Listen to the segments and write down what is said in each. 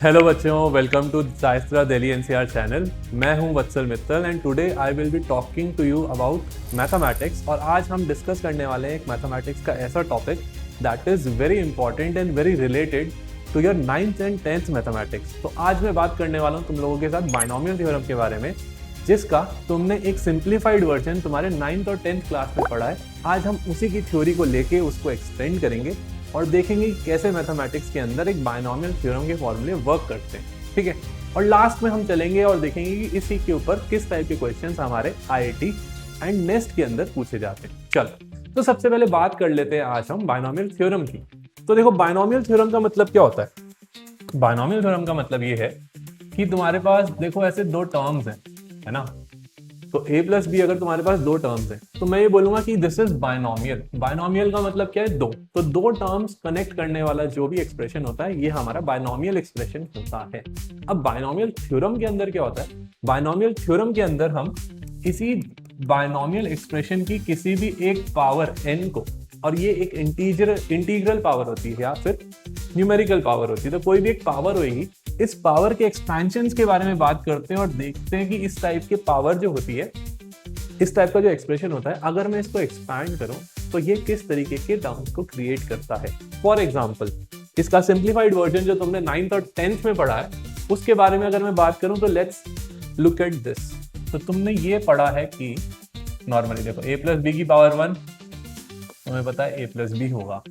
Hello बच्चों, welcome to शाइस्त्रा Delhi NCR channel. मैं हूं Vatsal Mittal and today I will be talking to you about mathematics. और आज हम डिस्कस करने वाले हैं एक मैथमेटिक्स का ऐसा topic that is very important and very related to your 9th and 10th mathematics. तो आज मैं बात करने वाला हूं तुम लोगों के साथ बाइनोमियल थ्योरम के बारे में, जिसका तुमने एक सिंप्लीफाइड वर्जन तुम्हारे 9th और 10th क्लास में पढ़ा है। आज हम उसी की थ्योरी को लेके उसको एक्सटेंड करेंगे और देखेंगे कि कैसे मैथमेटिक्स के अंदर एक बाइनोमियल थ्योरम के फॉर्मूले वर्क करते हैं, ठीक है। और लास्ट में हम चलेंगे और देखेंगे कि इसी के ऊपर किस टाइप के क्वेश्चंस हमारे आईआईटी एंड नेस्ट के अंदर पूछे जाते हैं। चलो, तो सबसे पहले बात कर लेते हैं आज हम बाइनोमियल थ्योरम की। तो देखो, बाइनोमियल थ्योरम का मतलब क्या होता है। बाइनोमियल थ्योरम का मतलब ये है कि तुम्हारे पास देखो ऐसे दो टर्म्स हैं, है ना। तो a प्लस बी अगर तुम्हारे पास दो टर्म्स हैं तो मैं ये बोलूंगा कि दिस इज बाइनोमियल। बाइनोमियल का मतलब क्या है, दो। तो दो टर्म्स कनेक्ट करने वाला जो भी एक्सप्रेशन होता है ये हमारा बाइनोमियल एक्सप्रेशन होता है। अब बाइनोमियल थ्योरम के अंदर क्या होता है, बाइनोमियल थ्योरम के अंदर हम किसी बाइनोमियल एक्सप्रेशन की किसी भी एक पावर n को, और ये एक इंटीग्रल पावर होती है या फिर न्यूमेरिकल पावर होती है, तो कोई भी एक पावर होगी, इस पावर के एक्सपेंशन के बारे में बात करते हैं और देखते हैं कि इस टाइप के पावर जो होती है, इस टाइप का जो एक्सप्रेशन होता है, अगर मैं इसको एक्सपैंड करूं तो ये किस तरीके के टर्म्स को क्रिएट करता है। फॉर एग्जाम्पल, इसका सिंप्लीफाइड वर्जन जो तुमने 9th और 10th में पढ़ा है उसके बारे में अगर मैं बात करूं तो लेट्स लुक एट दिस। तो तुमने ये पढ़ा है कि नॉर्मली देखो a प्लस बी की पावर 1, तुम्हें पता है a प्लस बी होगा। a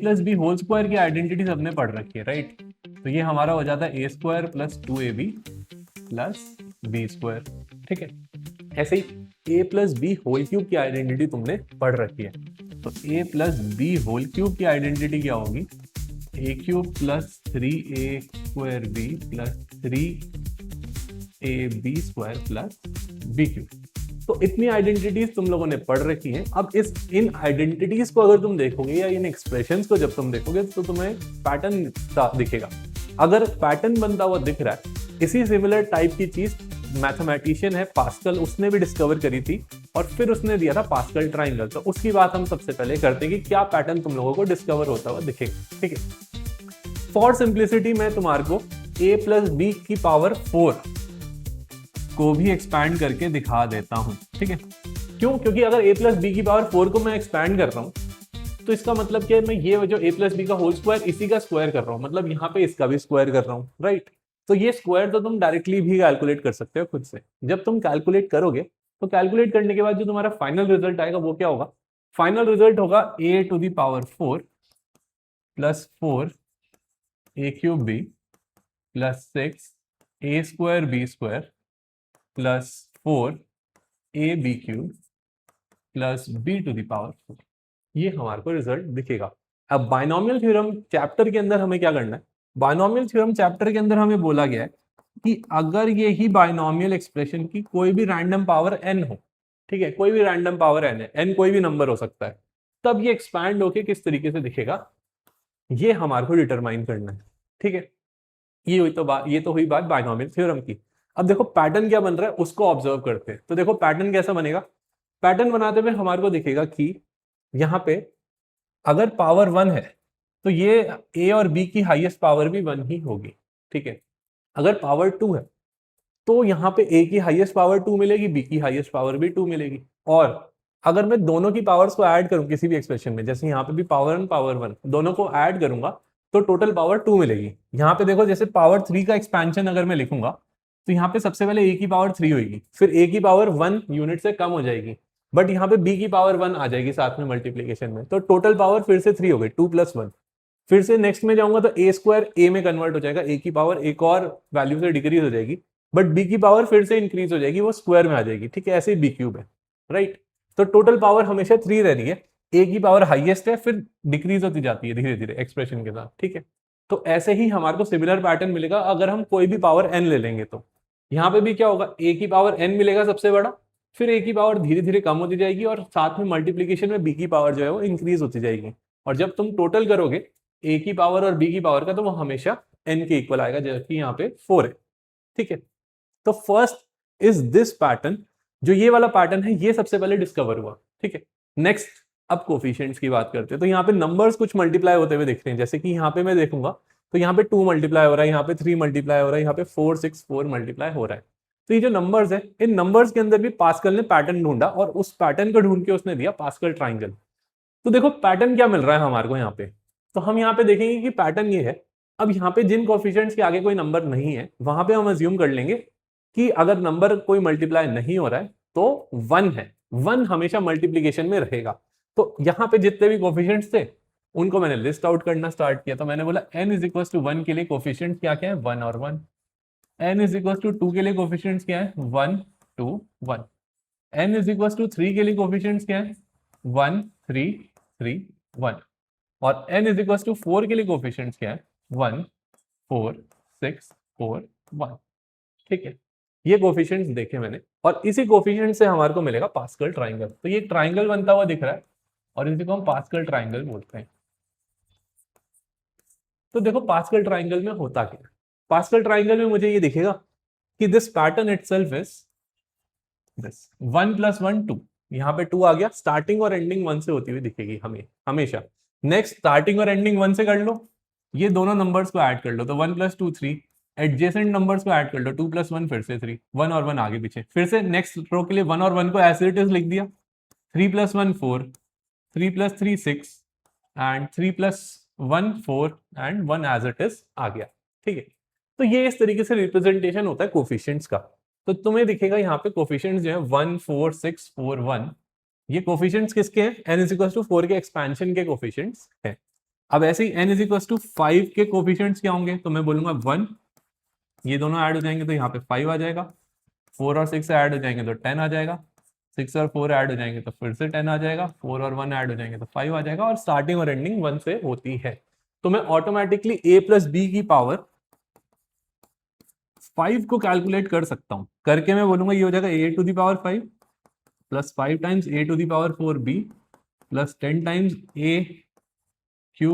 plus B whole square की आइडेंटिटी सबने पढ़ रखी है, राइट। तो ये हमारा हो जाता है a square plus 2ab plus B square, ठीक है। ऐसे ही a plus B whole cube की आइडेंटिटी तुमने पढ़ रखी है। तो a plus B whole cube की आइडेंटिटी क्या होगी, a cube plus 3a square B plus 3ab square plus B cube. तो इतनी आइडेंटिटीज तुम लोगों ने पढ़ रखी हैं। अब इन आइडेंटिटीज को अगर तुम देखोगे या इन एक्सप्रेशंस को जब तुम देखोगे तो तुम्हें पैटर्न दिखेगा। अगर पैटर्न बनता हुआ दिख रहा है, इसी सिमिलर टाइप की चीज मैथमेटिशियन है पास्कल, उसने भी डिस्कवर करी थी और फिर उसने दिया था पास्कल ट्राइंगल। तो उसकी बात हम सबसे पहले करते हैं कि क्या पैटर्न तुम लोगों को डिस्कवर होता हुआ दिखेगा, ठीक है। फॉर सिंप्लिसिटी मैं तुम्हारे को a प्लस बी की पावर 4 को भी एक्सपैंड करके दिखा देता हूं, ठीक है। क्यों? क्योंकि अगर a प्लस बी की पावर 4 को मैं एक्सपैंड कर रहा हूं तो इसका मतलब क्या है, मैं ये जो a प्लस बी का होल स्क्वायर इसी का स्क्वायर कर रहा हूं, मतलब यहाँ पे इसका भी स्क्वायर कर रहा हूं, राइट। तो ये स्क्वायर तो तुम डायरेक्टली भी कैलकुलेट कर सकते हो खुद से। जब तुम कैलकुलेट करोगे तो कैलकुलेट करने के बाद जो तुम्हारा फाइनल रिजल्ट आएगा वो क्या होगा, फाइनल रिजल्ट होगा a to the power 4 plus 4 a cube B plus 6 a square B square plus 4 a B cube plus b to the power 4। ये हमारे को रिजल्ट दिखेगा। अब बाइनोमियल थ्योरम चैप्टर के अंदर हमें क्या करना है, बाइनोमियल थ्योरम चैप्टर के अंदर हमें बोला गया है कि अगर ये ही बाइनोमियल एक्सप्रेशन की कोई भी रैंडम पावर n हो, ठीक है, कोई भी रैंडम पावर n है, n कोई भी नंबर हो सकता है, तब ये एक्सपैंड होके किस तरीके से दिखेगा ये हमारे को डिटरमाइन करना है, ठीक है। ये तो हुई बात बाइनोमियल थ्योरम की। अब देखो पैटर्न क्या बन रहा है उसको ऑब्जर्व करते हैं। तो देखो पैटर्न कैसा बनेगा, पैटर्न बनाते हुए हमारे को दिखेगा कि यहाँ पे अगर पावर 1 है तो ये a और b की हाईएस्ट पावर भी 1 ही होगी, ठीक है। अगर पावर 2 है तो यहाँ पे a की हाईएस्ट पावर 2 मिलेगी, b की हाईएस्ट पावर भी 2 मिलेगी। और अगर मैं दोनों की पावर्स को ऐड करूं किसी भी एक्सप्रेशन में, जैसे यहाँ पे भी पावर 1 पावर 1 दोनों को ऐड करूंगा तो टोटल पावर 2 मिलेगी। यहाँ पे देखो जैसे पावर 3 का एक्सपेंशन अगर मैं लिखूंगा तो यहाँ पे सबसे पहले a की पावर 3 होगी, फिर a की पावर 1 यूनिट से कम हो जाएगी, बट यहाँ पे b की पावर 1 आ जाएगी साथ में मल्टीप्लीकेशन में, तो टोटल पावर फिर से 3 हो गई, 2 प्लस 1। फिर से नेक्स्ट में जाऊंगा तो a स्क्वायर a में कन्वर्ट हो जाएगा, a की पावर एक और वैल्यू से डिक्रीज हो जाएगी, बट b की पावर फिर से इंक्रीज हो जाएगी, वो स्क्वायर में आ जाएगी, ठीक है। ऐसे ही b क्यूब है, राइट। तो टोटल पावर हमेशा 3 रह रही है, a की पावर हाईएस्ट है, फिर डिक्रीज होती जाती है धीरे धीरे एक्सप्रेशन के साथ, ठीक है। तो ऐसे ही हमारे को सिमिलर पैटर्न मिलेगा अगर हम कोई भी पावर n ले लेंगे। तो यहाँ पे भी क्या होगा, a की पावर n मिलेगा सबसे बड़ा, फिर a की पावर धीरे धीरे कम होती जाएगी और साथ में मल्टीप्लीकेशन में b की पावर जो है वो इंक्रीज होती जाएगी। और जब तुम टोटल करोगे a की पावर और b की पावर का तो वो हमेशा n के इक्वल आएगा, जबकि यहाँ पे 4 है, ठीक है। तो फर्स्ट इज दिस पैटर्न, जो ये वाला पैटर्न है ये सबसे पहले डिस्कवर हुआ, ठीक है। नेक्स्ट अब कोफिशिएंट्स की बात करते हैं। तो यहाँ पे नंबर्स कुछ मल्टीप्लाई होते हुए दिख रहे हैं, जैसे कि यहाँ पे मैं देखूंगा तो यहाँ पे 2 मल्टीप्लाई हो रहा है, यहाँ पे 3 मल्टीप्लाई हो रहा है, यहाँ पे 4 6 4 मल्टीप्लाई हो रहा है। तो ये जो नंबर्स है, इन नंबर्स के अंदर भी पास्कल ने पैटर्न ढूंढा और उस पैटर्न को ढूंढ के उसने दिया पास्कल ट्राइंगल। तो देखो पैटर्न क्या मिल रहा है हमारे को यहाँ पे, तो हम यहाँ पे देखेंगे कि पैटर्न ये है। अब यहाँ पे जिन कोफिशिएंट्स के आगे कोई नंबर नहीं है वहां पे हम अज्यूम कर लेंगे कि अगर नंबर कोई मल्टीप्लाई नहीं हो रहा है तो 1 है, 1 हमेशा मल्टीप्लीकेशन में रहेगा। तो यहाँ पे जितने भी कोफिशिएंट्स थे उनको मैंने लिस्ट आउट करना स्टार्ट किया। तो मैंने बोला n इज इक्वल टू 1 के लिए कोफिशिएंट क्या क्या है, 1 और 1। n इज इक्वल टू 2 के लिए कोफिशिएंट्स क्या है, 1 2 1। n इज इक्वल टू 3 के लिए कोफिशिएंट्स क्या है, 1 3 3 1। और n इज इक्वल टू 4 के लिए कोफिशिएंट्स क्या है, 1 4 6 4 1। ठीक है, ये कोफिशिएंट्स देखे मैंने और इसी कोफिशिएंट से हमारे को मिलेगा पास्कल ट्राइंगल। तो ये ट्राइंगल बनता हुआ दिख रहा है और इसी को हम पास्कल ट्राइंगल बोलते हैं। तो देखो पास्कल ट्राइंगल में होता क्या है, पास्कल ट्राइंगल में मुझे ये दिखेगा कि this pattern itself is this 1 + 1 2। यहाँ पे 2 आ गया, स्टार्टिंग और एंडिंग 1 से होती हुई दिखेगी हमें हमेशा। नेक्स्ट स्टार्टिंग और एंडिंग 1 से कर लो, ये दोनों नंबर्स को ऐड कर लो तो 1 + 2 3। एडजेसेंट नंबर्स को ऐड कर लो, 2 + 1 फिर से 3, 1 और 1 आगे पीछे, फिर से नेक्स्ट रो के लिए 1 और 1 को एज इट इज लिख दिया। 3 + 1 4, 3 + 3 6 and 3 + 1 4 and 1 as it is आ गया। ठीक है, तो ये इस तरीके से रिप्रेजेंटेशन होता है कोफिशिएंट्स का। तो तुम्हें दिखेगा यहाँ पे कोफिशिएंट्स जो है 1 4 6 4 1, ये कोफिशिएंट्स किसके हैं, n = 4 के एक्सपेंशन के कोफिशिएंट्स हैं। अब ऐसे ही n = 5 के कोफिशिएंट्स क्या होंगे, तो मैं बोलूंगा 1, ये दोनों ऐड हो जाएंगे तो यहाँ पे 5 आ जाएगा। 4 और 6 ऐड हो जाएंगे तो 10 आ जाएगा। 6 और 4 ऐड हो जाएंगे तो फिर से 10 आ जाएगा। 4 और 1 ऐड हो जाएंगे तो 5 आ जाएगा। और स्टार्टिंग और एंडिंग 1 से होती है। तो मैं ऑटोमेटिकली a + b की पावर 5 को कैलकुलेट कर सकता हूं। करके मैं बोलूंगा ये हो जाएगा a⁵ plus 5 times a⁴b plus 10 times a³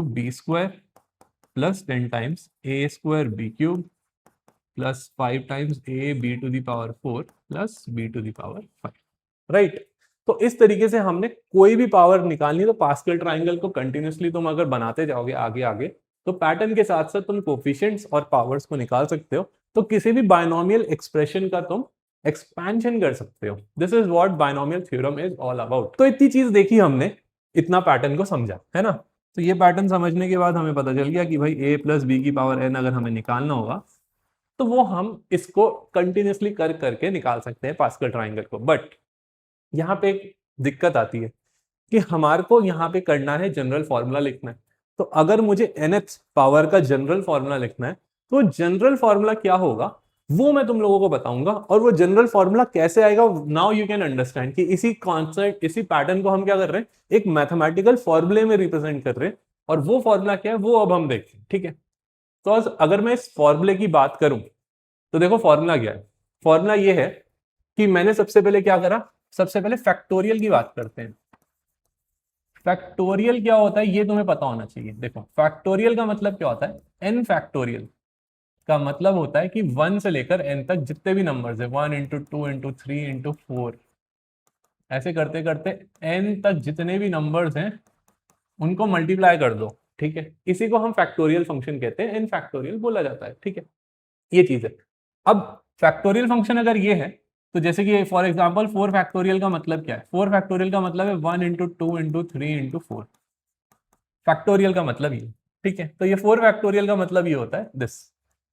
plus 10 times a² plus 5 times ab⁴ plus b⁵ right. तो इस तरीके से हमने कोई भी पावर निकालनी, तो पास्कल ट्राइंगल को कंटिन्यूसली तुम अगर बनाते जाओगे आगे आगे तो पैटर्न के साथ साथ तुम कोफिशिएंट्स और पावर्स को निकाल सकते हो। तो किसी भी बायनोमियल एक्सप्रेशन का तुम एक्सपेंशन कर सकते हो। This is what binomial theorem is all about. तो इतनी चीज देखी हमने, इतना पैटर्न को समझा, है ना। तो ये पैटर्न समझने के बाद हमें पता चल गया कि भाई a + b की पावर n अगर हमें निकालना होगा तो वो हम इसको कंटिन्यूसली कर करके निकाल सकते हैं पास्कल ट्राइंगल को। बट यहाँ पे एक दिक्कत आती है कि हमारे को यहाँ पे करना है जनरल फॉर्मूला लिखना है। तो अगर मुझे nth पावर का जनरल फॉर्मूला लिखना है तो जनरल फॉर्मूला क्या होगा वो मैं तुम लोगों को बताऊंगा। और वो जनरल फॉर्मूला कैसे आएगा, नाउ यू कैन अंडरस्टैंड कि इसी कॉन्सेप्ट इसी पैटर्न को हम क्या कर रहे हैं, एक मैथमेटिकल फॉर्मूले में रिप्रेजेंट कर रहे हैं। और वो फॉर्मूला क्या है वो अब हम देखते हैं। ठीक है, तो अगर मैं इस फॉर्मूले की बात करूं तो देखो फॉर्मूला क्या है। फॉर्मूला ये है कि मैंने सबसे पहले क्या करा, सबसे पहले फैक्टोरियल की बात करते हैं। फैक्टोरियल क्या होता है ये तुम्हें पता होना चाहिए। देखो फैक्टोरियल का मतलब क्या होता है, एन फैक्टोरियल का मतलब होता है कि 1 से लेकर n तक जितने भी नंबर्स है 1 × 2 × 3 × 4 ऐसे करते करते n तक जितने भी नंबर्स हैं उनको मल्टीप्लाई कर दो। ठीक है, इसी को हम फैक्टोरियल फंक्शन कहते हैं, एन फैक्टोरियल बोला जाता है। ठीक है, ये चीज है। अब फैक्टोरियल फंक्शन अगर ये है तो जैसे कि फॉर एग्जांपल 4 फैक्टोरियल का मतलब क्या है, 4 फैक्टोरियल का मतलब है 1 × 2 × 3 × 4 फैक्टोरियल का मतलब ये। ठीक है, तो ये 4 फैक्टोरियल का मतलब ये होता है दिस।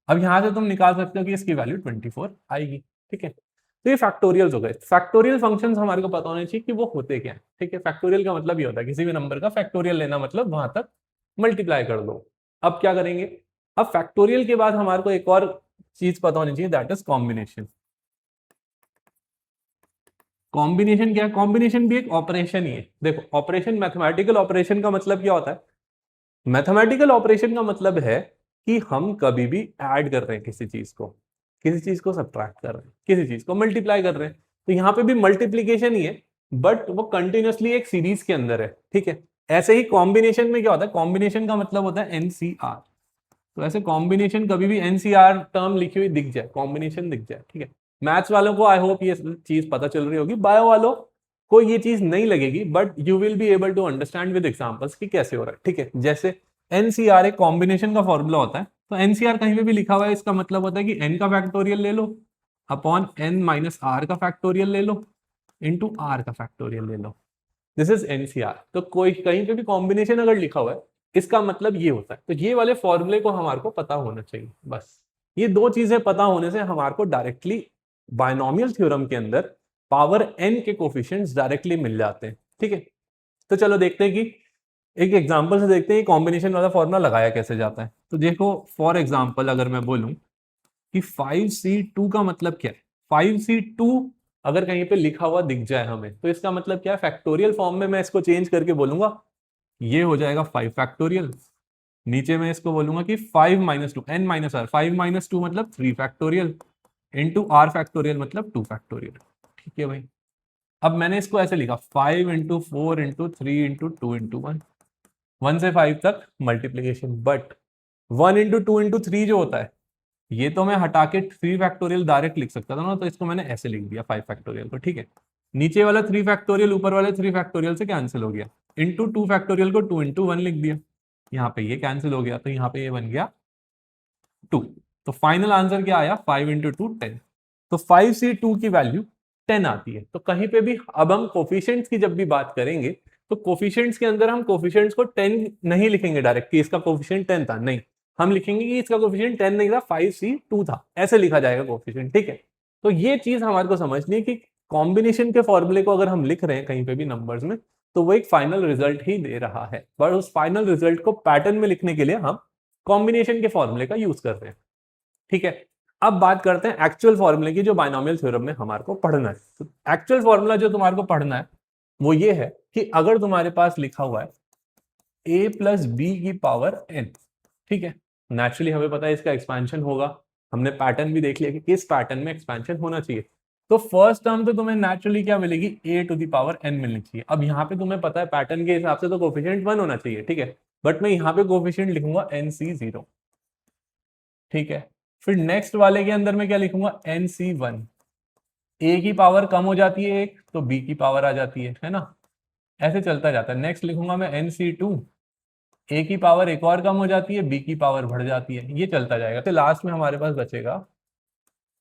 अब यहां से तुम निकाल सकते हो कि इसकी वैल्यू 24 आएगी। ठीक है, तो ये फैक्टोरियल्स हो गए। फैक्टोरियल फंक्शंस हमारे को पता होने चाहिए कि वो होते क्या है। ठीक है, फैक्टोरियल का मतलब ये होता है किसी भी नंबर का फैक्टोरियल लेना, मतलब वहां तक मल्टीप्लाई कर दो। अब क्या करेंगे, अब फैक्टोरियल के बाद हमारे को एक और चीज पता होनी चाहिए, दैट इज कॉम्बिनेशन। कॉम्बिनेशन क्या है, कॉम्बिनेशन भी एक ऑपरेशन ही है। देखो ऑपरेशन, मैथमेटिकल ऑपरेशन का मतलब क्या होता है, मैथमेटिकल ऑपरेशन का मतलब है कि हम कभी भी ऐड कर रहे हैं किसी चीज को, किसी चीज को सब्ट्रैक्ट कर रहे हैं, किसी चीज को मल्टीप्लाई कर रहे हैं। तो यहाँ पे भी मल्टीप्लीकेशन ही है बट वो कंटिन्यूसली एक सीरीज के अंदर है। ठीक है, ऐसे ही कॉम्बिनेशन में क्या होता है, कॉम्बिनेशन का मतलब होता है एनसीआर। तो ऐसे कॉम्बिनेशन कभी भी एनसीआर टर्म लिखी हुई दिख जाए, कॉम्बिनेशन दिख जाए। ठीक है, मैथ्स वालों को आई होप ये चीज पता चल रही होगी, बायो वालों को ये चीज नहीं लगेगी but you will be able to understand with examples कि कैसे हो रहा है। ठीक है, जैसे एनसीआर एक कॉम्बिनेशन का फॉर्मूला होता है, तो एनसीआर कहीं पे भी लिखा हुआ है इसका मतलब होता है कि एन का फैक्टोरियल ले लो अपॉन एन माइनस आर का फैक्टोरियल ले लो इंटू आर का फैक्टोरियल ले लो। This is NCR. तो कोई कहीं पे भी कॉम्बिनेशन अगर लिखा हुआ है इसका मतलब ये होता है। तो ये वाले फॉर्मूले को हमारे को पता होना चाहिए। बस ये दो चीजें पता होने से हमारे को डायरेक्टली बायनोमियल थ्योरम के अंदर पावर एन के कोफिशिएंट्स डायरेक्टली मिल जाते हैं। ठीक है, तो चलो देखते हैं कि एक एग्जांपल से देखते हैं कॉम्बिनेशन वाला फॉर्मूला लगाया कैसे जाता है। तो देखो फॉर एग्जांपल अगर मैं बोलूं कि 5C2 का मतलब क्या है, 5C2 अगर कहीं पे लिखा हुआ दिख जाए हमें तो इसका मतलब क्या है, फैक्टोरियल फॉर्म में मैं इसको चेंज करके बोलूंगा ये हो जाएगा 5 फैक्टोरियल। नीचे मैं इसको बोलूंगा कि 5 minus two N minus R, 5 minus two मतलब 3 फैक्टोरियल इंटू आर फैक्टोरियल मतलब 2 फैक्टोरियल। ठीक है भाई, अब मैंने इसको ऐसे लिखा 5 इंटू 4 इंटू 3 इंटू 2 इंटू 1, 1 से 5 तक मल्टीप्लीकेशन। बट 1 इंटू 2 इंटू 3 जो होता है ये तो मैं हटा के 3 फैक्टोरियल डायरेक्ट लिख सकता था ना, तो इसको मैंने ऐसे लिख दिया 5 फैक्टोरियल को। ठीक है, नीचे वाला 3 फैक्टोरियल ऊपर वाले 3 फैक्टोरियल से कैंसिल हो गया, इंटू 2 फैक्टोरियल को 2 इंटू 1 लिख दिया, यहाँ पे ये कैंसिल हो गया तो यहाँ पे ये बन गया 2। तो फाइनल आंसर क्या आया, 5 इंटू 2 10। तो 5C2 की वैल्यू 10 आती है। तो कहीं पे भी अब हम कोफिशिएंट्स की जब भी बात करेंगे तो कोफिशिएंट्स के अंदर हम कोफिशिएंट्स को 10 नहीं लिखेंगे डायरेक्ट कि इसका कोफिशिएंट 10 था, नहीं, हम लिखेंगे कि इसका कोफिशिएंट 10 नहीं था 5C2 था, ऐसे लिखा जाएगा कोफिशिएंट। ठीक है, तो ये चीज हमारे को समझनी है कि कॉम्बिनेशन के फॉर्मूले को अगर हम लिख रहे हैं कहीं पे भी नंबर्स में तो वो एक फाइनल रिजल्ट ही दे रहा है, पर उस फाइनल रिजल्ट को पैटर्न में लिखने के लिए हम कॉम्बिनेशन के फॉर्मूले का यूज कर रहे हैं। ठीक है, अब बात करते हैं एक्चुअल फॉर्मूले की जो बायनोमियल थ्योरम में हमारे को पढ़ना है। तो एक्चुअल फॉर्मूला जो तुम्हारे को पढ़ना है वो ये है कि अगर तुम्हारे पास लिखा हुआ है a प्लस बी की पावर n, ठीक है, नेचुरली हमें पता है इसका एक्सपेंशन होगा, हमने पैटर्न भी देख लिया कि किस पैटर्न में एक्सपेंशन होना चाहिए। तो फर्स्ट टर्म तो तुम्हें नेचुरली क्या मिलेगी, a to the power n मिलनी चाहिए। अब यहाँ पे तुम्हें पता है पैटर्न के हिसाब से तो कोफिशिएंट 1 होना चाहिए। ठीक है, बट मैं यहाँ पे कोफिशिएंट लिखूंगा NC0। ठीक है, फिर नेक्स्ट वाले के अंदर मैं क्या लिखूंगा NC1। a की पावर कम हो जाती है एक तो b की पावर आ जाती है ना, ऐसे चलता जाता है। नेक्स्ट लिखूंगा मैं NC2, a की पावर एक और कम हो जाती है, b की पावर बढ़ जाती है, ये चलता जाएगा। तो लास्ट में हमारे पास बचेगा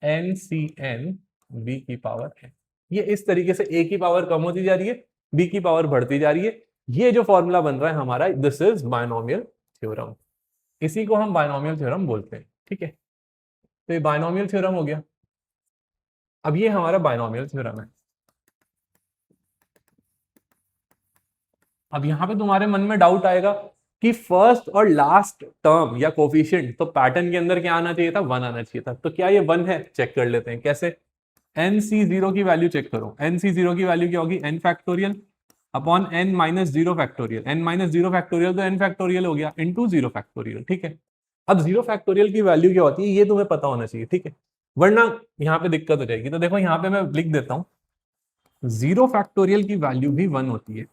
NCN, b की पावर है। ये इस तरीके से a की पावर कम होती जा रही है, b की पावर बढ़ती जा रही है। ये जो फॉर्मूला बन रहा है हमारा, दिस इज बायनोमियल थ्योरम, इसी को हम बायनोमियल थ्योरम बोलते हैं। ठीक है, तो ये बायनोमियल थ्योरम हो गया। अब ये हमारा बायनोमियल थ्योरम है। अब यहां पे तुम्हारे मन में डाउट आएगा कि फर्स्ट और लास्ट टर्म या कोफिशिएंट तो पैटर्न के अंदर क्या आना चाहिए था, 1 आना चाहिए था। तो क्या ये 1 है, चेक कर लेते हैं कैसे। NC0 की वैल्यू चेक करो, NC0 की वैल्यू क्या होगी, n factorial upon n minus 0 factorial, n minus 0 factorial तो n फैक्टोरियल हो गया इंटू 0 फैक्टोरियल। ठीक है, अब 0 फैक्टोरियल की वैल्यू क्या होती है ये तुम्हें पता होना चाहिए। ठीक है, वरना यहाँ पे दिक्कत हो जाएगी। तो देखो यहाँ पे मैं लिख देता हूँ 0 फैक्टोरियल की वैल्यू भी 1 होती है।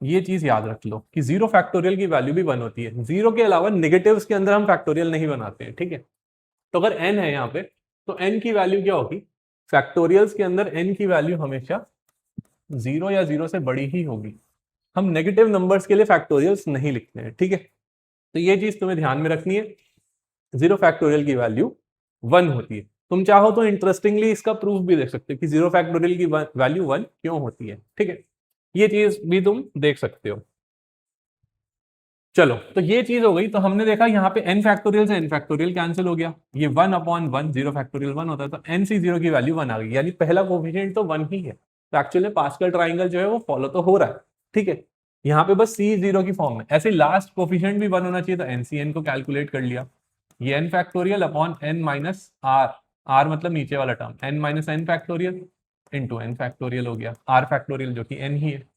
ये चीज याद रख लो कि 0 फैक्टोरियल की वैल्यू भी 1 होती है। 0 के अलावा नेगेटिव्स के अंदर हम फैक्टोरियल नहीं बनाते हैं। ठीक है, तो अगर n है यहाँ पे तो n की वैल्यू क्या होगी, फैक्टोरियल्स के अंदर n की वैल्यू हमेशा 0 या 0 से बड़ी ही होगी। हम नेगेटिव नंबर्स के लिए फैक्टोरियल्स नहीं लिखते हैं। ठीक है, तो ये चीज तुम्हें ध्यान में रखनी है, 0 फैक्टोरियल की वैल्यू 1 होती है। तुम चाहो तो इंटरेस्टिंगली इसका प्रूफ भी देख सकते हो कि 0 फैक्टोरियल की वैल्यू 1 क्यों होती है। ठीक है, ये चीज भी तुम देख सकते हो। चलो, तो ये चीज हो गई। तो हमने देखा यहाँ पे n फैक्टोरियल से n फैक्टोरियल कैंसिल हो गया, ये 1 अपॉन 1, 0 फैक्टोरियल 1 होता है, तो NC0 की वैल्यू 1 आ गई, यानी पहला कोफिशिएंट तो 1 ही है। तो एक्चुअली पास्कल ट्राइंगल जो है वो फॉलो तो हो रहा है। ठीक है, यहाँ पे बस C0 की फॉर्म में ऐसे लास्ट कोफिशिएंट भी 1 होना चाहिए, तो NCN को कैलकुलेट कर लिया, ये n factorial upon n minus R, R मतलब नीचे वाला term, n minus n factorial into n factorial हो गया, r फैक्टोरियल जो कि n ही है।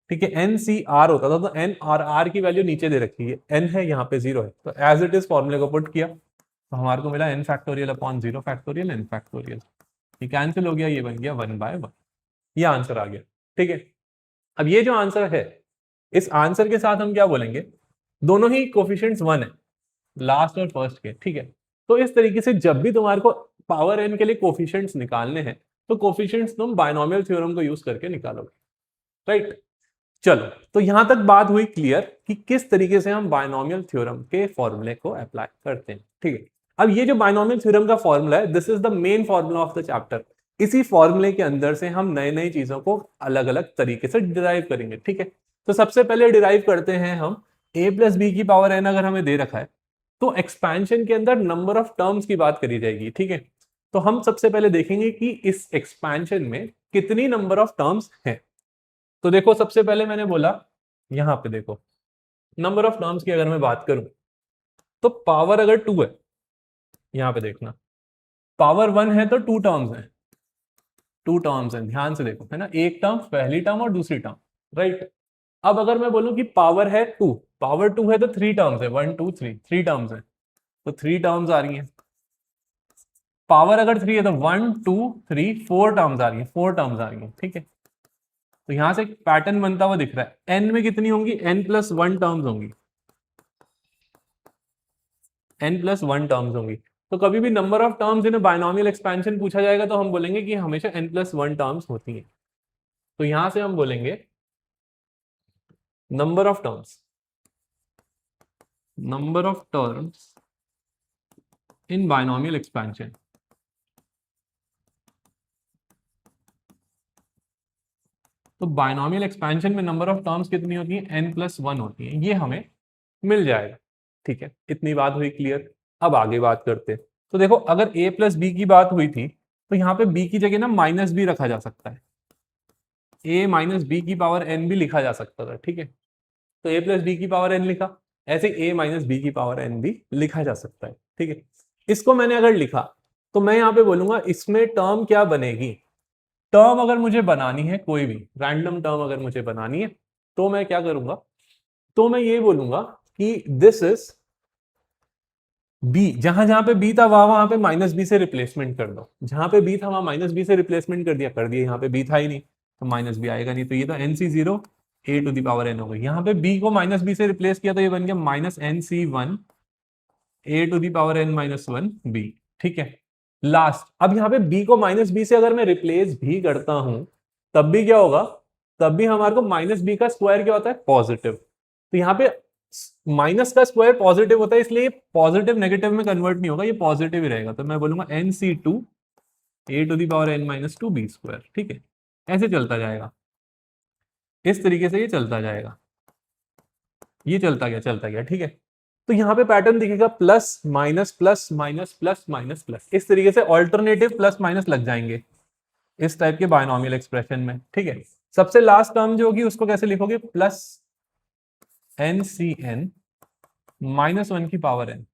ठीक है, NCR होता था, तो n और r की वैल्यू नीचे दे रखी है, n है यहाँ पे 0 है, तो एज इट इज फॉर्मूले को पुट किया तो हमारे को मिला n factorial upon 0 factorial n factorial, ये कैंसिल हो गया, ये बन गया 1/1, ये आंसर आ गया। ठीक है, अब ये जो आंसर है इस आंसर के साथ हम क्या बोलेंगे, दोनों ही कोफिशिएंट्स 1 है, लास्ट और फर्स्ट के। ठीक है, तो इस तरीके से जब भी तुम्हारे को पावर n के लिए कोफिशिएंट्स निकालने हैं तो कोफिशिएंट्स तुम बायनोमियल थ्योरम को यूज करके निकालोगे। राइट, चलो, तो यहां तक बात हुई क्लियर कि किस तरीके से हम बायनोमियल थ्योरम के फॉर्मूले को अप्लाई करते हैं। ठीक है, अब ये जो बायनोमियल थ्योरम का फॉर्मूला है, this is the main formula of the chapter. इसी फॉर्मूले के अंदर से हम नई नई चीजों को अलग अलग तरीके से डिराइव करेंगे। ठीक है, तो सबसे पहले डिराइव करते हैं हम a प्लस बी की पावर n अगर हमें दे रखा है तो एक्सपेंशन के अंदर नंबर ऑफ टर्म्स की बात करी जाएगी। ठीक है, तो हम सबसे पहले देखेंगे कि इस एक्सपेंशन में कितनी नंबर ऑफ टर्म्स हैं। तो देखो, सबसे पहले मैंने बोला यहां पे देखो, नंबर ऑफ टर्म्स की अगर मैं बात करूं तो पावर अगर 2 है, यहां पे देखना पावर 1 है तो 2 टर्म्स हैं, 2 टर्म्स हैं, ध्यान से देखो, है ना, एक टर्म पहली टर्म और दूसरी टर्म, राइट। अब अगर मैं बोलूं कि पावर है 2, पावर 2 है तो 3 टर्म्स है, 1 2 3, 3 टर्म्स है, तो 3 टर्म्स आ रही हैं। पावर अगर 3 है तो 1 2 3 4 टर्म्स आ रही है, 4 टर्म्स आ रही है। ठीक है, तो यहां से एक पैटर्न बनता हुआ दिख रहा है। n में कितनी होंगी, n प्लस 1 टर्म्स होंगी, n प्लस 1 टर्म्स होंगी। तो कभी भी number of terms in binomial expansion पूछा जाएगा तो हम बोलेंगे कि हमेशा n प्लस 1 टर्म्स होती हैं। तो यहां से हम बोलेंगे number of terms, number of terms in binomial expansion. तो बायनोमियल एक्सपेंशन में नंबर ऑफ टर्म्स कितनी होती है, n प्लस 1 होती है, ये हमें मिल जाएगा। ठीक है, इतनी बात हुई क्लियर। अब आगे बात करते हैं। तो देखो, अगर a प्लस बी की बात हुई थी तो यहाँ पे b की जगह ना माइनस बी रखा जा सकता है, a माइनस बी की पावर n भी लिखा जा सकता था। ठीक है, तो a प्लस बी की पावर n लिखा, ऐसे a माइनस बी की पावर n भी लिखा जा सकता है। ठीक है, इसको मैंने अगर लिखा तो मैं यहाँ पे बोलूंगा इसमें टर्म क्या बनेगी। टर्म अगर मुझे बनानी है, कोई भी रैंडम टर्म अगर मुझे बनानी है तो मैं क्या करूंगा, तो मैं ये बोलूंगा कि दिस इज बी, जहां जहां पे बी था वहां वहां पे माइनस बी से रिप्लेसमेंट कर दो, जहां पे बी था वहां माइनस बी से रिप्लेसमेंट कर दिया, यहाँ पे बी था ही नहीं तो माइनस बी आएगा नहीं, तो ये तो N C zero A to the power N हो गई। यहाँ पे बी को माइनस बी से रिप्लेस किया तो ये बन गया minus N C one A to the power N minus one B. ठीक है, लास्ट, अब यहाँ पे b को माइनस बी से अगर मैं रिप्लेस भी करता हूं तब भी क्या होगा, तब भी हमारे को माइनस बी का स्क्वायर क्या होता है, पॉजिटिव। तो यहाँ पे माइनस का स्क्वायर पॉजिटिव होता है, इसलिए पॉजिटिव नेगेटिव में कन्वर्ट नहीं होगा, ये पॉजिटिव ही रहेगा। तो मैं बोलूंगा N C two A to the power N minus two B square. ठीक है, ऐसे चलता जाएगा, इस तरीके से ये चलता जाएगा, ये चलता गया। ठीक है, तो यहाँ पे पैटर्न दिखेगा plus minus plus minus plus minus plus, इस तरीके से ऑल्टरनेटिव प्लस माइनस लग जाएंगे इस टाइप के बायनोमियल एक्सप्रेशन में। ठीक है, सबसे लास्ट टर्म जो होगी उसको कैसे लिखोगे, plus N C N minus 1 की power N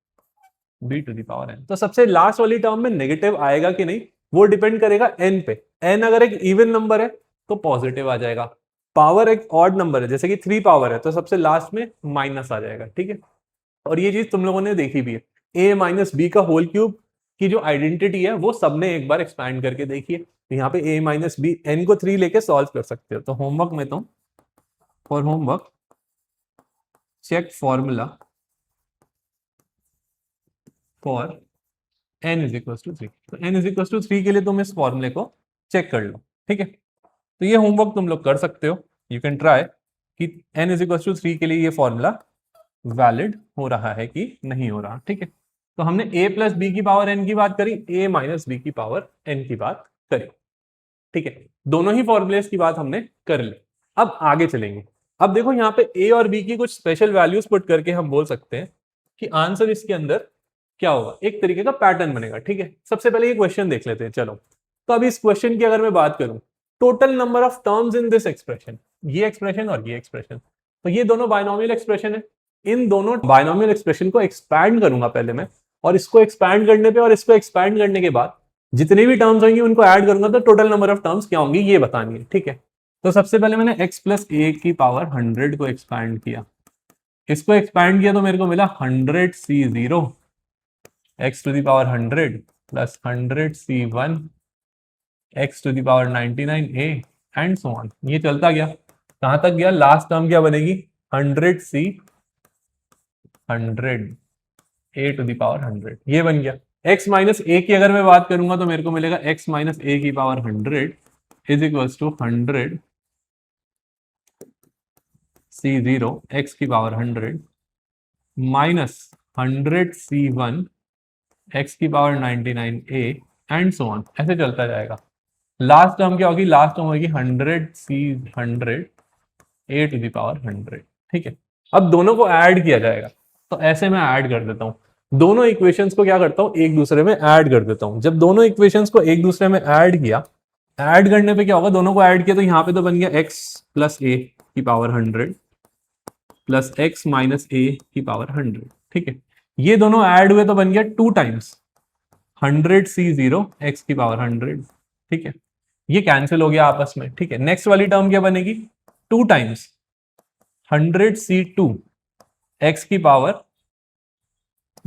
B to the power N. तो सबसे लास्ट वाली टर्म में नेगेटिव आएगा कि नहीं वो डिपेंड करेगा एन पे। एन अगर एक इवन नंबर है तो पॉजिटिव आ जाएगा, पावर एक ऑड नंबर है जैसे कि 3 पावर है तो सबसे लास्ट में माइनस आ जाएगा। ठीक है, और ये चीज तुम लोगों ने देखी भी है, a माइनस बी का होल क्यूब की जो आइडेंटिटी है वो सबने एक बार एक्सपैंड करके देखी है। तो यहाँ पे a माइनस बी, एन को 3 लेके सॉल्व कर सकते हो। तो होमवर्क में तो for homework check formula for n is equal to 3। तो n इज इक्वल टू 3 के लिए तुम इस फॉर्मूले को चेक कर लो। ठीक है, तो ये होमवर्क तुम लोग कर सकते हो, यू कैन ट्राई कि n इज इक्वल टू 3 के लिए ये फॉर्मूला वैलिड हो रहा है कि नहीं हो रहा। ठीक है, तो हमने a प्लस बी की पावर n की बात करी, a माइनस बी की पावर n की बात करी। ठीक है, दोनों ही फॉर्मुलेस की बात हमने कर ली। अब आगे चलेंगे। अब देखो यहाँ पे a और b की कुछ स्पेशल वैल्यूज पुट करके हम बोल सकते हैं कि आंसर इसके अंदर क्या होगा, एक तरीके का पैटर्न बनेगा। ठीक है, सबसे पहले ये क्वेश्चन देख लेते हैं। चलो, तो अब इस क्वेश्चन की अगर मैं बात करूं, total number of terms in this expression, ये एक्सप्रेशन और ये एक्सप्रेशन, तो ये दोनों बायनोमियल एक्सप्रेशन है। इन दोनों बायनोमियल एक्सप्रेशन को एक्सपैंड करूंगा पहले मैं, और इसको एक्सपैंड करने पे और इसको एक्सपैंड करने के बाद जितनी भी टर्म्स होंगी उनको ऐड करूंगा तो टोटल नंबर ऑफ टर्म्स क्या होंगी ये बतानी है। ठीक है, तो सबसे पहले मैंने x प्लस ए की पावर 100 को एक्सपैंड किया, इसको एक्सपैंड किया तो मेरे को मिला 100 c0 x to the power 100 plus 100 c1 x to the power 99a and so on. ये चलता गया, कहां तक गया, लास्ट टर्म क्या बनेगी, 100 c 100 a to the power 100, ये बन गया। x माइनस ए की अगर मैं बात करूंगा तो मेरे को मिलेगा x माइनस ए की power 100 is equal to 100 C0 x की पावर 100 माइनस 100C1 x की power 99a and so on, ऐसे चलता जाएगा। लास्ट टर्म क्या होगी? लास्ट टर्म होगी 100C100 a to the power 100। ठीक है, अब दोनों को ऐड किया जाएगा, तो ऐसे मैं ऐड कर देता हूं, दोनों इक्वेशंस को क्या करता हूं, एक दूसरे में ऐड कर देता हूं। जब दोनों इक्वेशंस को एक दूसरे में ऐड किया, ऐड करने पे क्या होगा, दोनों को ऐड किया तो यहाँ पे तो बन गया x प्लस ए की power 100 plus x minus A की पावर 100। ठीक है, ये दोनों ऐड हुए तो बन गया 2 टाइम्स 100C0 x की पावर 100। ठीक है, ये कैंसिल हो गया आपस में। ठीक है, नेक्स्ट वाली टर्म क्या बनेगी, 2 टाइम्स 100C2 x की पावर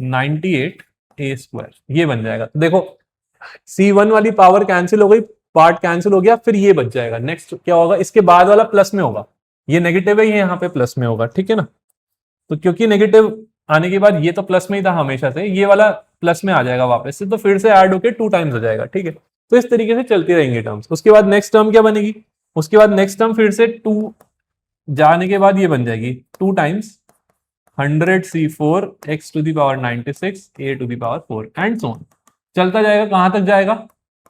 98a², ये बन जाएगा। तो देखो C1 वाली पावर कैंसिल हो गई, पार्ट कैंसिल हो गया, फिर ये बच जाएगा। नेक्स्ट क्या होगा, इसके बाद वाला प्लस में होगा, ये नेगेटिव है, ये यहाँ पे प्लस में होगा। ठीक है ना, तो क्योंकि नेगेटिव आने के बाद ये तो प्लस में ही था हमेशा से, ये वाला प्लस में आ जाएगा वापस से, तो फिर से ऐड होके 2 टाइम्स हो जाएगा। ठीक है, तो इस तरीके से चलती रहेंगी टर्म्स। उसके बाद नेक्स्ट टर्म क्या बनेगी, उसके बाद नेक्स्ट टर्म फिर से 2 जाने के बाद ये बन जाएगी 2 times 100C4 x to the power 96 a to the power 4 and so on, चलता जाएगा। कहां तक जाएगा,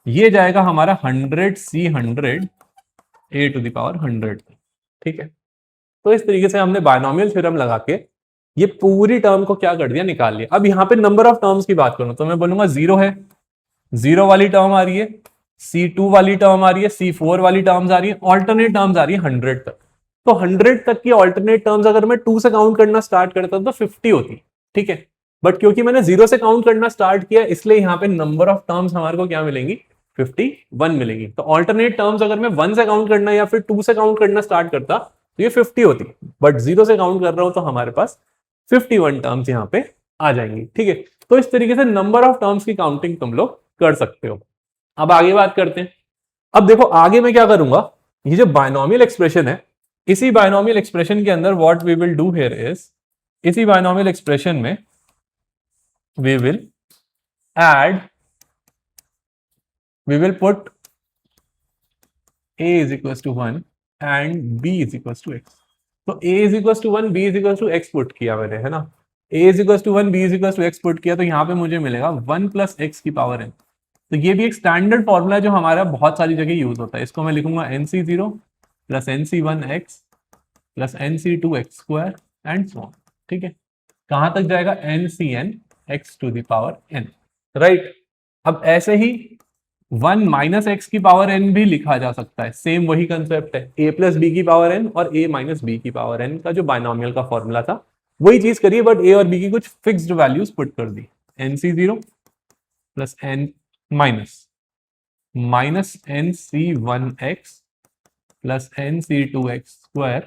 ये जाएगा हमारा 100C100 a to the power 100। ठीक है, तो इस तरीके से हमने बायनॉमियल थ्योरम लगा के ये पूरी टर्म को क्या कर दिया, निकाल लिया। अब यहाँ पे नंबर ऑफ टर्म्स की बात करूं तो मैं बोलूंगा 0 है, 0 वाली टर्म आ रही है, C2 वाली टर्म आ रही है, C4 वाली टर्म्स आ रही है, ऑल्टरनेट टर्म्स आ रही है 100 तक। तो 100 तक की ऑल्टरनेट टर्म्स अगर मैं 2 से काउंट करना स्टार्ट करता तो 50 होती। ठीक है, बट क्योंकि मैंने 0 से काउंट करना स्टार्ट किया, इसलिए यहाँ पे नंबर ऑफ टर्म्स हमारे को क्या मिलेंगी, 51 मिलेगी। तो ऑल्टरनेट टर्म्स अगर मैं 1 से काउंट करना या फिर 2 से काउंट करना स्टार्ट करता तो ये 50 होती, बट 0 से काउंट कर रहा हूं तो हमारे पास 51 टर्म्स यहाँ पे आ जाएंगी। ठीक है, तो इस तरीके से नंबर ऑफ टर्म्स की काउंटिंग तुम लोग कर सकते हो। अब आगे बात करते हैं। अब देखो आगे मैं क्या करूंगा, ये जो बायनॉमियल एक्सप्रेशन है, इसी बायनॉमियल एक्सप्रेशन के अंदर what we will do here is, इसी बायनॉमियल एक्सप्रेशन में we will add, we will put a is equals to 1 and b is equals to x। तो a is equals to 1, b is equals to x put किया मैंने, है ना। a is equals to 1, b is equals to x put किया, तो यहाँ पे मुझे मिलेगा 1 प्लस एक्स की पावर n। तो ये भी एक स्टैंडर्ड फॉर्मूला है जो हमारा बहुत सारी जगह यूज होता है। इसको मैं लिखूंगा nc0 plus nc1x plus nc2x² and so on. ठीक है, कहां तक जाएगा, ncn x to the power n, right. अब ऐसे ही 1 माइनस एक्स की पावर n भी लिखा जा सकता है, सेम वही कंसेप्ट है, a प्लस बी की पावर n और a माइनस बी की पावर n का जो बायनॉमियल का फॉर्मूला था वही चीज करिए, बट a और b की कुछ फिक्स्ड वैल्यूज पुट कर दी। nc0 plus n minus nc1x plus nc2x²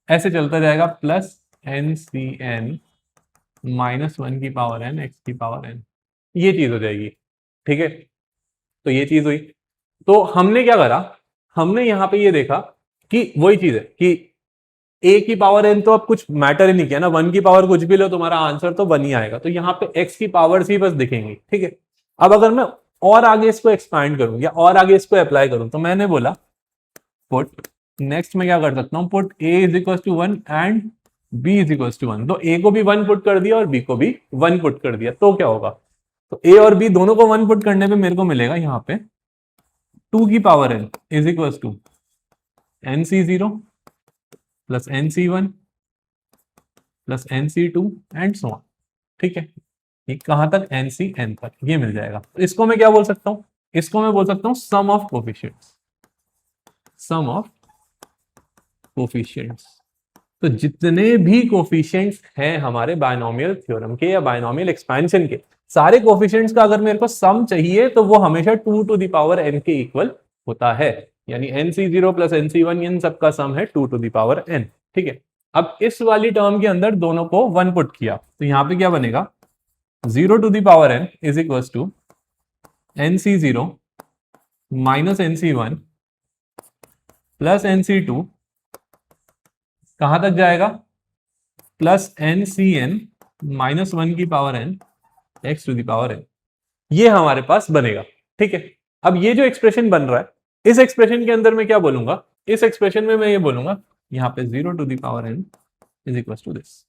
ऐसे चलता जाएगा, प्लस ncn माइनस 1 की पावर n x की पावर n, ये चीज हो जाएगी। ठीक है, तो ये चीज हुई। तो हमने क्या करा, हमने यहां पे ये देखा कि वही चीज है कि a की पावर n तो अब कुछ मैटर ही नहीं किया ना, 1 की पावर कुछ भी लो तुम्हारा आंसर तो 1 ही आएगा, तो यहाँ पे x की पावर्स ही बस दिखेंगी। ठीक है, अब अगर मैं और आगे इसको एक्सपैंड करूं या और आगे इसको अप्लाई करूं, तो मैंने बोला पुट, नेक्स्ट में क्या कर सकता हूं, put a is equal to 1 and b is equal to 1। तो a को भी 1 पुट कर दिया और b को भी 1 पुट कर दिया, तो क्या होगा, तो a और b दोनों को 1 पुट करने पे मेरे को मिलेगा यहाँ पे 2 की power n is equal to nc0 plus nc1 plus nc2 and so on. ठीक है, ये कहां तक, ncn तक ये मिल जाएगा। तो इसको मैं क्या बोल सकता हूं, इसको मैं बोल सकता हूं sum of coefficients, sum of coefficients. तो जितने भी कोफिशिएंट्स हैं हमारे बायनॉमियल थ्योरम के या बायनॉमियल एक्सपेंशन के, सारे कोफिशिएंट्स का अगर मेरे को सम चाहिए तो वो हमेशा 2 टू द पावर n के इक्वल होता है, यानी nc0 प्लस nc1 इन सबका सम है 2 टू द पावर n। ठीक है, अब इस वाली टर्म के अंदर दोनों को 1 पुट किया, तो यहां पे क्या बनेगा, 0 to the power n is equal to nc0 minus nc1 plus nc2, कहां तक जाएगा, प्लस ncn माइनस 1 की power n x to the power n, ये हमारे पास बनेगा। ठीक है, अब ये जो एक्सप्रेशन बन रहा है, इस एक्सप्रेशन के अंदर मैं क्या बोलूंगा, इस एक्सप्रेशन में मैं ये बोलूंगा यहाँ पे 0 to the power n is equal to this.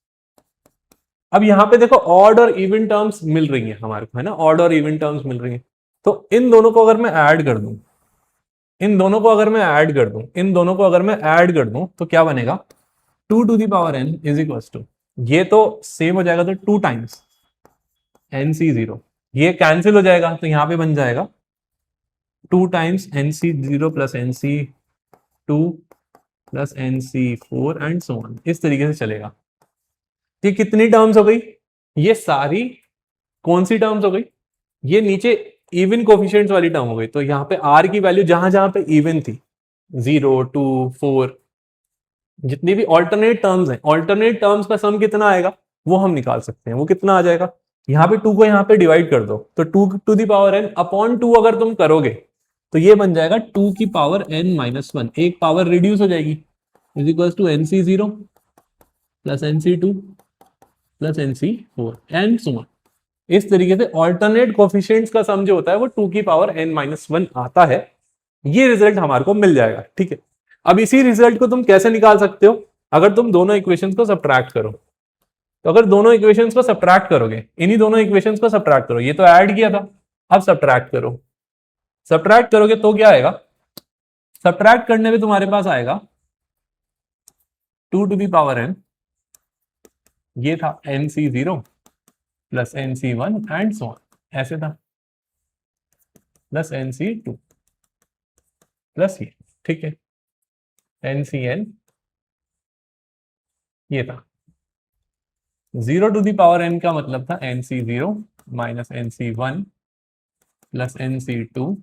अब यहाँ पे देखो ऑड और इवन टर्म्स मिल रही हैं हमारे को, है ना, ऑड और इवन टर्म्स मिल रही हैं। तो इन दोनों को अगर मैं ऐड कर दूं, इन दोनों को अगर मैं ऐड कर दूं, इन दोनों को अगर मैं ऐड कर दूं तो क्या बनेगा, 2 to the power n is equal to, ये तो सेम हो जाएगा तो 2 टाइम्स nc0, ये कैंसिल हो जाएगा तो यहां पे बन जाएगा 2 times nc0 plus nc2 plus nc4 and so on, इस तरीके से चलेगा। ये कितनी टर्म्स हो गई, ये सारी कौन सी टर्म्स हो गई, ये नीचे इवन कोफिशिएंट्स वाली टर्म हो गई। तो यहाँ पे r की वैल्यू जहां जहां पे इवन थी 0 2 4, जितनी भी ऑल्टरनेट टर्म्स हैं, ऑल्टरनेट टर्म्स का सम कितना आएगा वो हम निकाल सकते हैं। वो कितना आ जाएगा, यहाँ पे 2 को यहाँ पे डिवाइड कर दो तो 2 to the power n upon 2 अगर तुम करोगे तो ये बन जाएगा 2 की पावर n माइनस 1, एक पावर रिड्यूस हो जाएगी, is equal to nc0 plus nc2 plus nc4 and so on. इस तरीके से ऑल्टरनेट कोफिशिएंट्स का सम जो होता है वो 2 की पावर n माइनस 1 आता है। ये रिजल्ट हमारे को मिल जाएगा, ठीक है। अब इसी रिजल्ट को तुम कैसे निकाल सकते हो, अगर तुम दोनों इक्वेशंस को सब्ट्रैक्ट करो। तो अगर दोनों इक्वेशंस को सब्ट्रैक्ट करोगे, इन्हीं दोनों इक्वेशंस को सब्ट्रैक्ट करो, ये तो ऐड किया था, अब सब्ट्रैक्ट करो। सब्ट्रैक्ट करोगे तो क्या आएगा, सब्ट्रैक्ट करने में तुम्हारे पास आएगा 2 to the power n, ये था nc0 plus nc1 and so on, ऐसे था, प्लस nc2 प्लस ये, ठीक है, ncn, ये था 0 to the power n का मतलब था nc0 minus nc1 plus nc2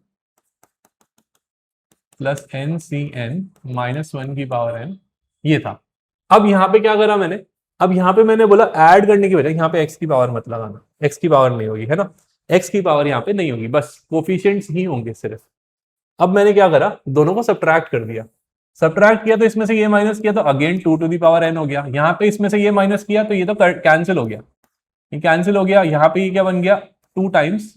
plus ncn minus 1 की पावर n, ये था। अब यहां पे क्या करा मैंने, अब यहां पे मैंने बोला ऐड करने की बजाय यहाँ पे x की पावर मत लगाना, x की पावर नहीं होगी, है ना, x की पावर यहाँ पे नहीं होगी, बस कोफिशिएंट्स ही होंगे सिर्फ। अब मैंने क्या करा, दोनों को सब्ट्रैक्ट कर दिया, सब्ट्रैक्ट किया तो इसमें से ये माइनस किया तो again 2 to the power n हो गया, यहाँ पे इसमें से ये माइनस किया तो ये तो कैंसिल हो गया, ये कैंसिल हो गया, यहाँ पे ये क्या बन गया 2 टाइम्स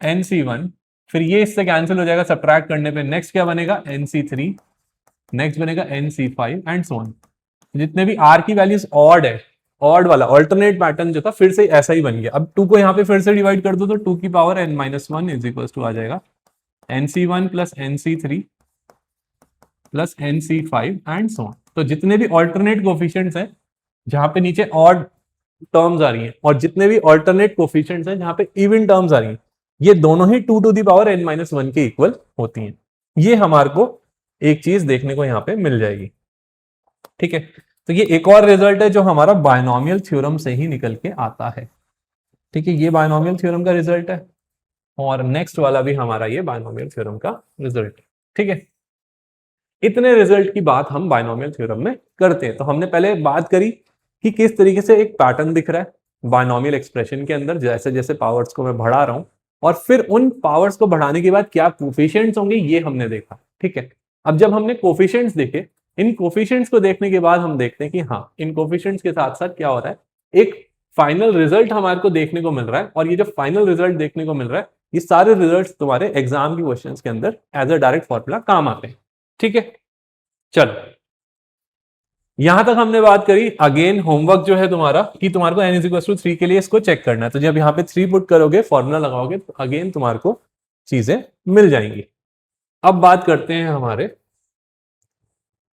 nc1, फिर ये इससे कैंसिल हो जाएगा सब्ट्रैक्ट करने पे, नेक्स्ट क्या बनेगा nc3, नेक्स्ट बनेगा nc5 एंड सो ऑन। जितने भी r की वैल्यूज ऑड है, ऑड वाला ऑल्टरनेट पैटर्न जो था फिर से ऐसा ही बन गया। अब 2 को यहाँ पे फिर से डिवाइड कर दो तो 2 की power n minus 1 is equal to आ जाएगा nc1 plus nc3 plus nc5 and so on. तो जितने भी ऑल्टरनेट कोफिशिएंट्स हैं जहां पे नीचे ऑड टर्म्स आ रही हैं और जितने भी ऑल्टरनेट कोफिशिएंट्स हैं जहां पे इवन टर्म्स आ रही हैं, ये दोनों ही 2 to the power n minus 1 के इक्वल होती हैं। ये हमारे को एक चीज देखने को यहाँ पे मिल जाएगी, ठीक है। तो ये एक और रिजल्ट है जो हमारा बायनोमियल थ्योरम से ही निकल के आता है, ठीक है, ये बायनोमियल थ्योरम का रिजल्ट है और नेक्स्ट वाला भी हमारा ये बायनोमियल थ्योरम का रिजल्ट है, ठीक है। इतने रिजल्ट की बात हम बायनोमियल थ्योरम में करते हैं। तो हमने पहले बात करी कि किस तरीके से एक पैटर्न दिख रहा है बायनोमियल एक्सप्रेशन के अंदर, जैसे जैसे पावर्स को मैं बढ़ा रहा हूं और फिर उन पावर्स को बढ़ाने के बाद क्या कोफिशिएंट्स होंगे ये हमने देखा, ठीक है। अब जब हमने कोफिशिएंट्स देखे, इन कोफिशिएंट्स को देखने के बाद हम देखते हैं कि हाँ इन कोफिशिएंट्स के साथ साथ क्या हो रहा है, एक फाइनल रिजल्ट हमारे को देखने को मिल रहा है। और ये जो फाइनल रिजल्ट देखने को मिल रहा है, ये सारे रिजल्ट्स तुम्हारे एग्जाम की क्वेश्चंस के अंदर एज अ डायरेक्ट फॉर्मूला काम आते हैं, ठीक है। चलो यहां तक हमने बात करी। अगेन होमवर्क जो है तुम्हारा कि तुम्हारे को n=3 के लिए इसको चेक करना है। तो जब यहाँ पे 3 पुट करोगे, फॉर्मूला लगाओगे, तो अगेन तुम्हारे को चीजें मिल जाएंगी। अब बात करते हैं हमारे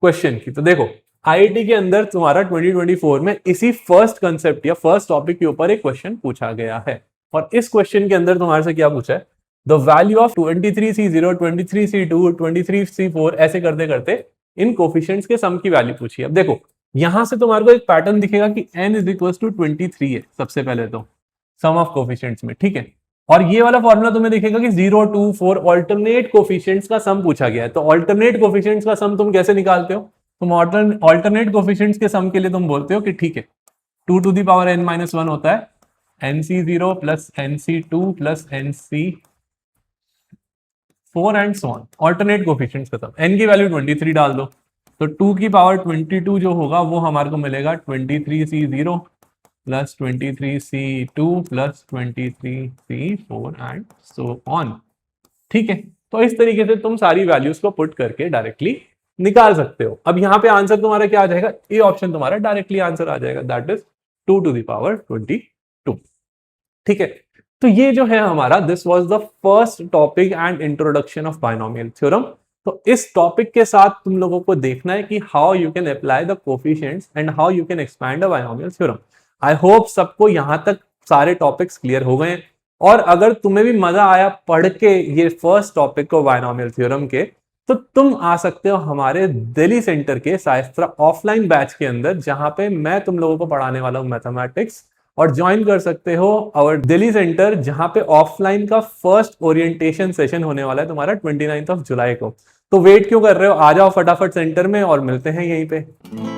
क्वेश्चन की। तो देखो आईआईटी के अंदर तुम्हारा 2024 में इसी फर्स्ट कंसेप्ट या फर्स्ट टॉपिक के ऊपर एक क्वेश्चन पूछा गया है और इस क्वेश्चन के अंदर तुम्हारे से क्या पूछा है, the value of 23C0, 23C2, 23C4 ऐसे करते करते इन कोफिशिएंट्स के सम की वैल्यू पूछी है। अब देखो यहां से तुम्हारे को एक पैटर्न दिखेगा कि n=23 है सबसे पहले तो सम ऑफ कोफिशिएंट्स में, ठीक है। और ये वाला फॉर्मूला तुम्हें दिखेगा कि 0 2 4 ऑल्टरनेट कोफिशिएंट्स का सम पूछा गया है। तो ऑल्टरनेट कोफिशिएंट्स का सम तुम कैसे निकालते हो, तुम ऑल्टरनेट कोफिशिएंट्स के सम के लिए तुम बोलते हो कि ठीक है 2 to the power n-1 होता है nc0 plus nc2 plus nc4 and so on, alternate coefficients का सम। n की वैल्यू 23 डाल दो तो 2 की पावर 22 जो होगा वो हमारे को मिलेगा 23C0 plus 23C2 plus 23C4 and so on, ठीक है। तो इस तरीके से तुम सारी वैल्यूज को पुट करके डायरेक्टली निकाल सकते हो। अब यहाँ पे आंसर तुम्हारा क्या आ जाएगा, ए ऑप्शन तुम्हारा डायरेक्टली आंसर आ जाएगा, that is 2 to the power 22। ठीक है, तो ये जो है हमारा, this was the first topic and introduction of binomial theorem. तो इस टॉपिक के साथ तुम लोगों को देखना है कि how you can apply the coefficients and how you can expand a binomial theorem. I hope सबको यहां तक सारे टॉपिक्स क्लियर हो गए हैं। और अगर तुम्हें भी मजा आया पढ़ के ये फर्स्ट टॉपिक को बायनोमियल थ्योरम के, तो तुम आ सकते हो हमारे दिल्ली सेंटर के शाइस्त्रा ऑफलाइन बैच के अंदर, जहां पे मैं तुम लोगों को पढ़ाने वाला हूं मैथमेटिक्स। और ज्वाइन कर सकते हो आवर दिल्ली सेंटर, जहां पे ऑफलाइन का फर्स्ट ओरिएंटेशन सेशन होने वाला है तुम्हारा 29 जुलाई को। तो वेट क्यों कर रहे हो, आ जाओ फटाफट सेंटर में और मिलते हैं यहीं पे।